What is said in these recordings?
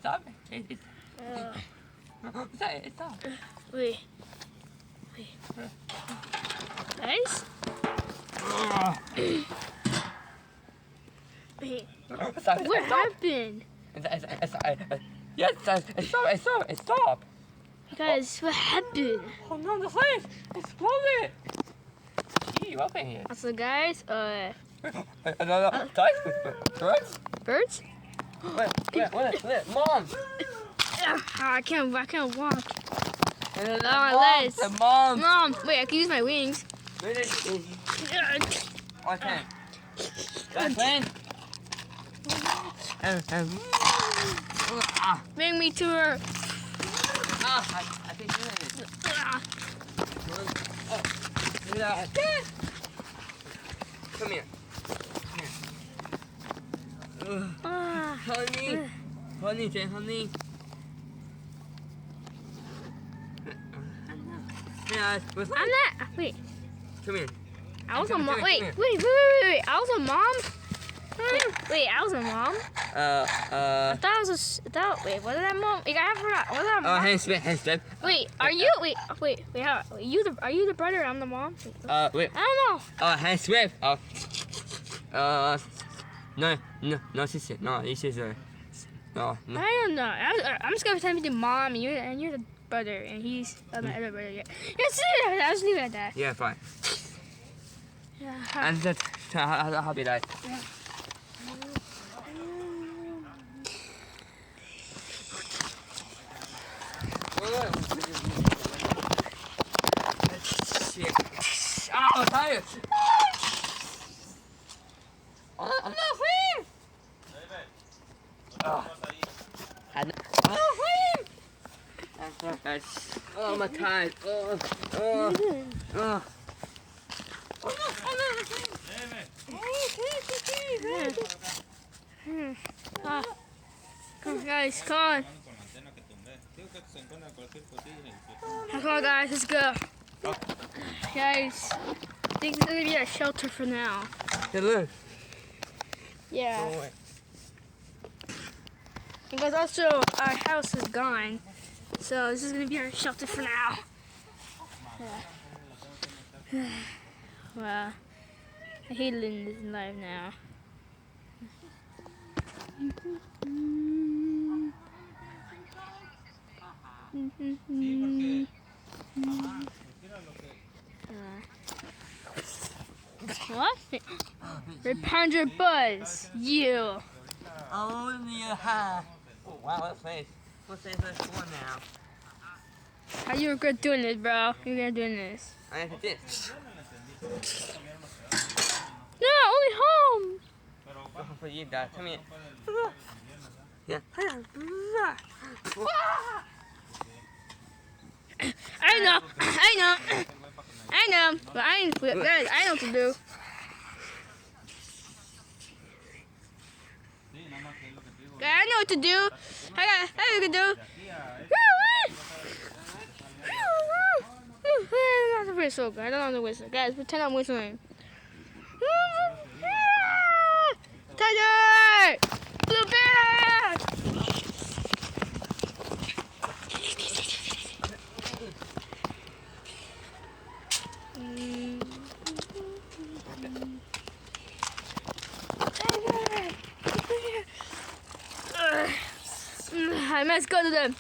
Stop. Stop. Wait. Guys? Wait. What happened? Yes, stop. Guys, what happened? Oh no, the flame exploded. Gee, what thing here? So guys, No, birds? birds? Wait, Mom! I can't walk. My legs. Mom! Mom, wait, I can use my wings. Okay. That plane? Bring me to her. I think you did it. Come here. Honey, say honey. I'm not. Wait. Come here. I was a mom. Come Wait. here. I was a mom. Wait, I was a mom. I thought I was a. Wait, what did that mom? Wait, I forgot. What did that mom? Hands step. Wait, are you? Wait. How? Are you the brother? I'm the mom. Wait. I don't know. Hands swift. No, sister. No, this is no. I don't know. I'm just gonna pretend to be the mom, and you're the brother, and he's my other brother. Yeah. Yes, I'll just leave it at that. Yeah, fine. Yeah. And that's how be that. Oh, tired. I'm not free. Oh, my tired. Come on, guys, come on. Come on, guys, let's go. Guys, I think this is gonna be our shelter for now. Hey, look. Yeah. Because also our house is gone, so this is gonna be our shelter for now. Yeah. Well, I hate living this life now. What? Rapunzel Buzz, you. Oh, yeah. Oh, wow, that's nice. What's that for now? How you regret doing this, bro? You regret doing this? I have to this. No, only home. Oh, for you, Dad. Come here. Yeah. I know, but guys, I know what to do. Guys, I know what to do. I know what to do. I don't know the whistle, guys. I don't know the whistle. Guys, pretend I'm whistling. Tiger! Blue bear! Let's go to them.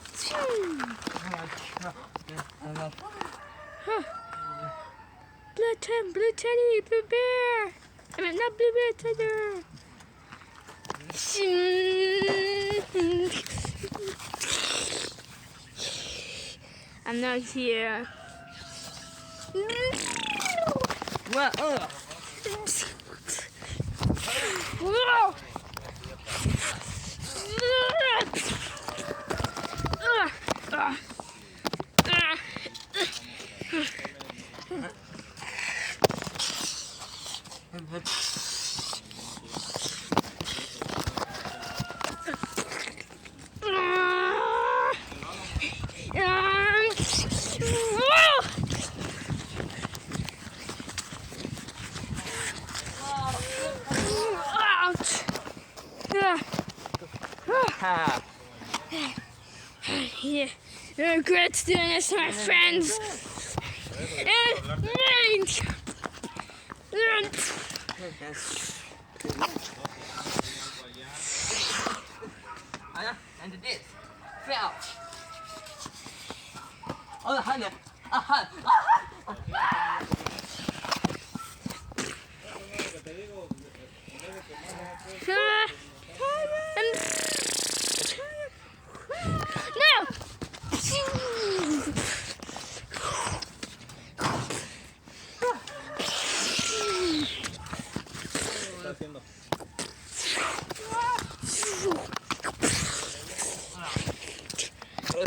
Blue teddy, blue bear. I mean, not blue bear, tiger. I'm not here. What? Whoa! Ha. Yeah. I regret doing this to my friends. And this fell. Oh, honey. Aha. No!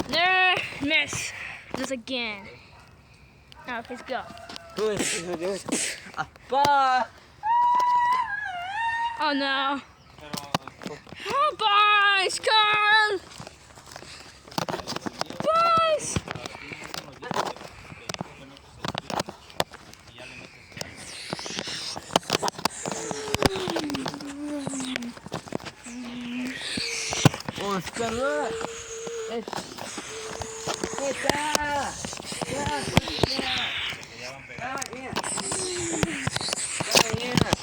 There, miss. Just again. Now, let's go. Bye. Oh no. Oh, boys, Carl. Boys. Oh, Scarlet.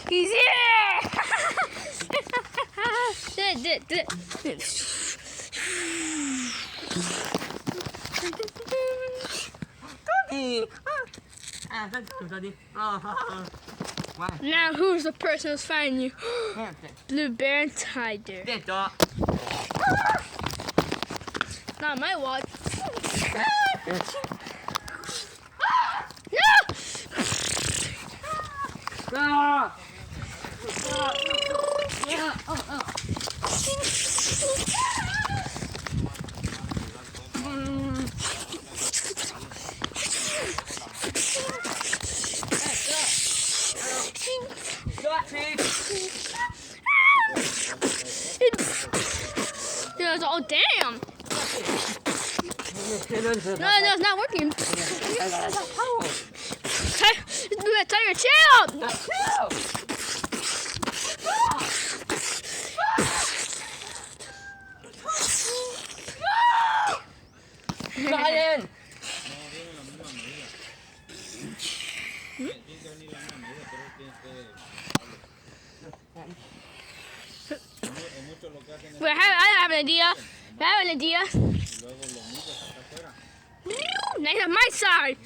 He's here. Did. Now who's the person who's finding you? Blue bear and tiger. Not my watch. No! Oh damn! No, it's not working. Tiger, chill! Ryan! Wait, I have an idea. Nice on my side.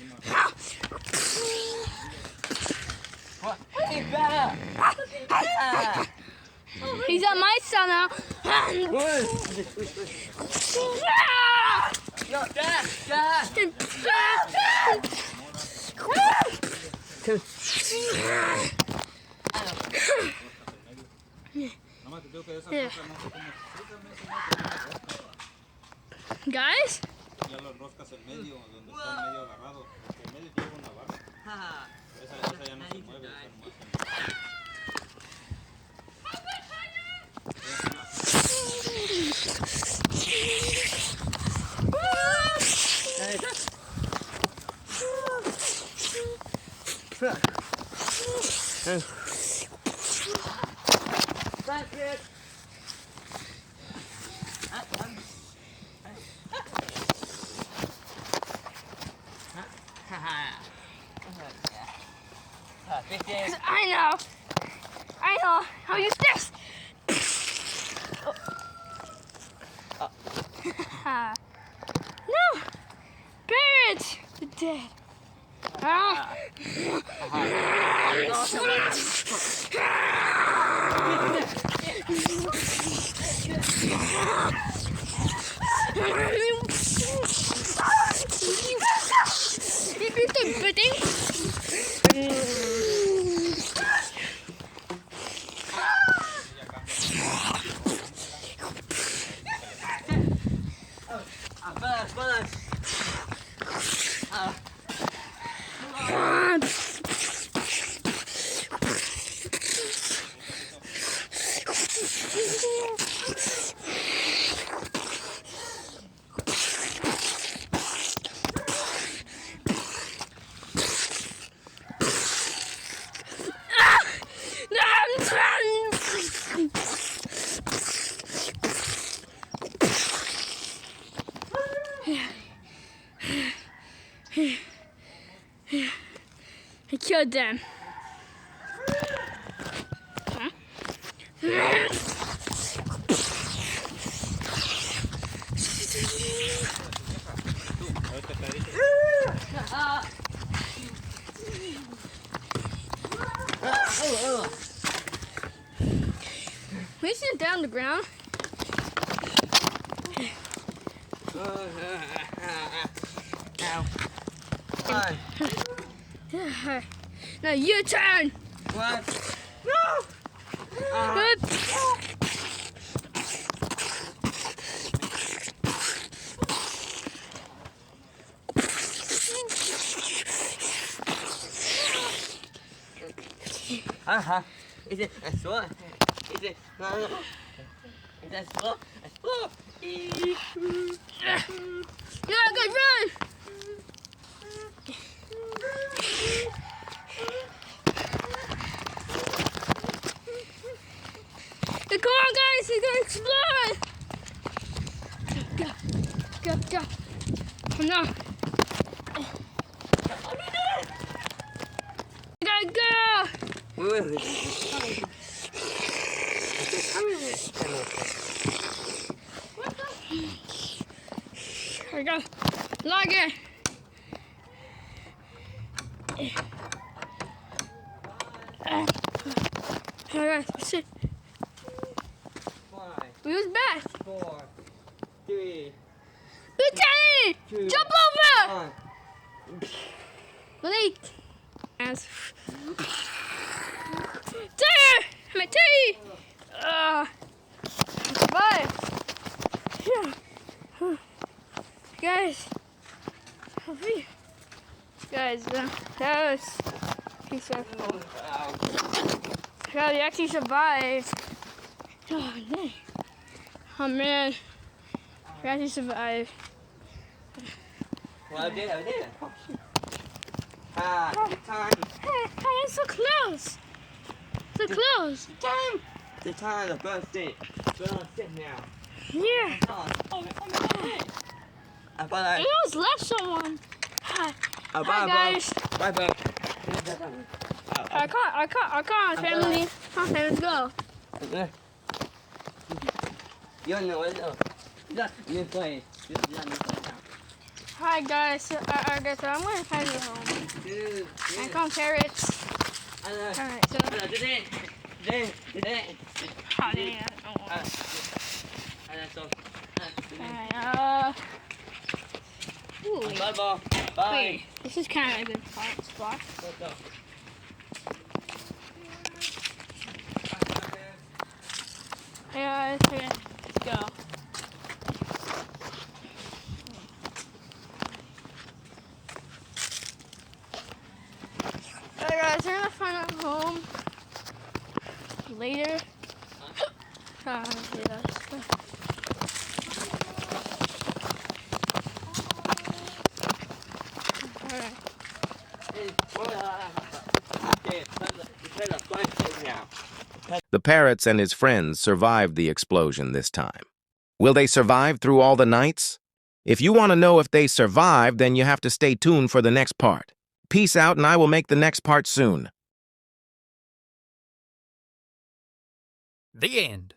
He's on my side now. Guys? Ya lo enroscas en medio, donde está medio agarrado, porque en medio lleva una barra. Esa ya no se mueve, esa I know. I'll use this. No. Parrot. You're dead. I killed them. Huh? We sit down on the ground. Ow. Now your turn. What? Is it a sword? Is it? Is that sword? A sword? Yeah, good run. Hey, come on, guys, he's gonna explode. Go. Oh, no. We gotta go. Where we go. Log it. Alright, sit. 5, We was back. 4, 3, Lieutenant! 2, Jump over! 1. Malik. As. There! My tea! Bye. Guys. Guys, that was successful. God, we actually survived. Oh, dang. Oh, man. We actually survived. Well, I did. Good time. Hey, it's so close. So close. Time. The time of birthday. We're on sit now. Yeah. Bye. I almost left someone. Hi, guys. Bye. I can't. Family. Come on, family, go. You know what? You play. Hi, guys. I guess I'm going to find you home. And come, Parrots. Alright, so. Bye. Wait, this is kind of a good spot. Yeah, okay, let's go. Alright, guys, we're gonna find out home later. The Parrots and his friends survived the explosion this time. Will they survive through all the nights? If you want to know if they survived, then you have to stay tuned for the next part. Peace out, and I will make the next part soon. The end.